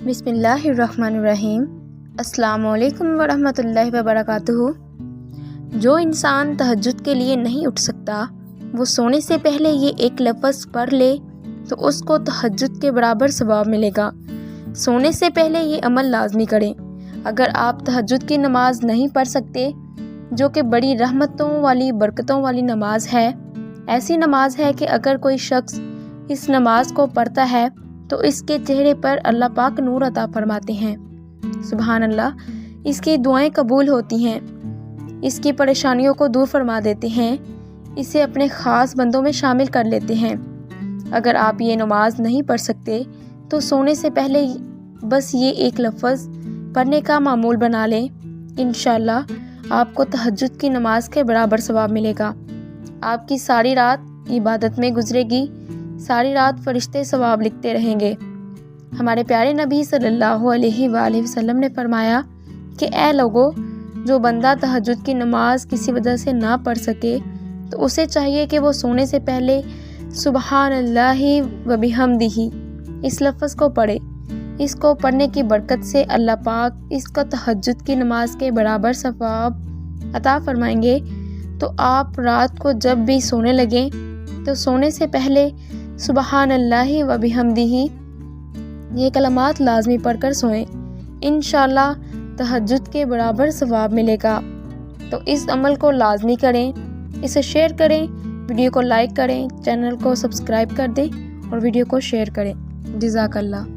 بسم اللہ الرحمن الرحیم۔ السلام علیکم ورحمۃ اللہ وبرکاتہ۔ جو انسان تہجد کے لیے نہیں اٹھ سکتا، وہ سونے سے پہلے یہ ایک لفظ پڑھ لے تو اس کو تہجد کے برابر ثواب ملے گا۔ سونے سے پہلے یہ عمل لازمی کریں۔ اگر آپ تہجد کی نماز نہیں پڑھ سکتے، جو کہ بڑی رحمتوں والی برکتوں والی نماز ہے، ایسی نماز ہے کہ اگر کوئی شخص اس نماز کو پڑھتا ہے تو اس کے چہرے پر اللہ پاک نور عطا فرماتے ہیں۔ سبحان اللہ، اس کی دعائیں قبول ہوتی ہیں، اس کی پریشانیوں کو دور فرما دیتے ہیں، اسے اپنے خاص بندوں میں شامل کر لیتے ہیں۔ اگر آپ یہ نماز نہیں پڑھ سکتے تو سونے سے پہلے بس یہ ایک لفظ پڑھنے کا معمول بنا لیں۔ انشاءاللہ آپ کو تہجد کی نماز کے برابر ثواب ملے گا۔ آپ کی ساری رات عبادت میں گزرے گی، ساری رات فرشتے ثواب لکھتے رہیں گے۔ ہمارے پیارے نبی صلی اللہ علیہ وآلہ وسلم نے فرمایا کہ اے لوگو، جو بندہ تہجد کی نماز کسی وجہ سے نہ پڑھ سکے تو اسے چاہیے کہ وہ سونے سے پہلے سبحان اللہ و بحمدہ اس لفظ کو پڑھے۔ اس کو پڑھنے کی برکت سے اللہ پاک اس کا تہجد کی نماز کے برابر ثواب عطا فرمائیں گے۔ تو آپ رات کو جب بھی سونے لگیں تو سونے سے پہلے سبحان اللہ و بحمدہ یہ کلمات لازمی پڑھ کر سوئیں۔ انشاءاللہ تہجد کے برابر ثواب ملے گا۔ تو اس عمل کو لازمی کریں، اسے شیئر کریں، ویڈیو کو لائک کریں، چینل کو سبسکرائب کر دیں اور ویڈیو کو شیئر کریں۔ جزاک اللہ۔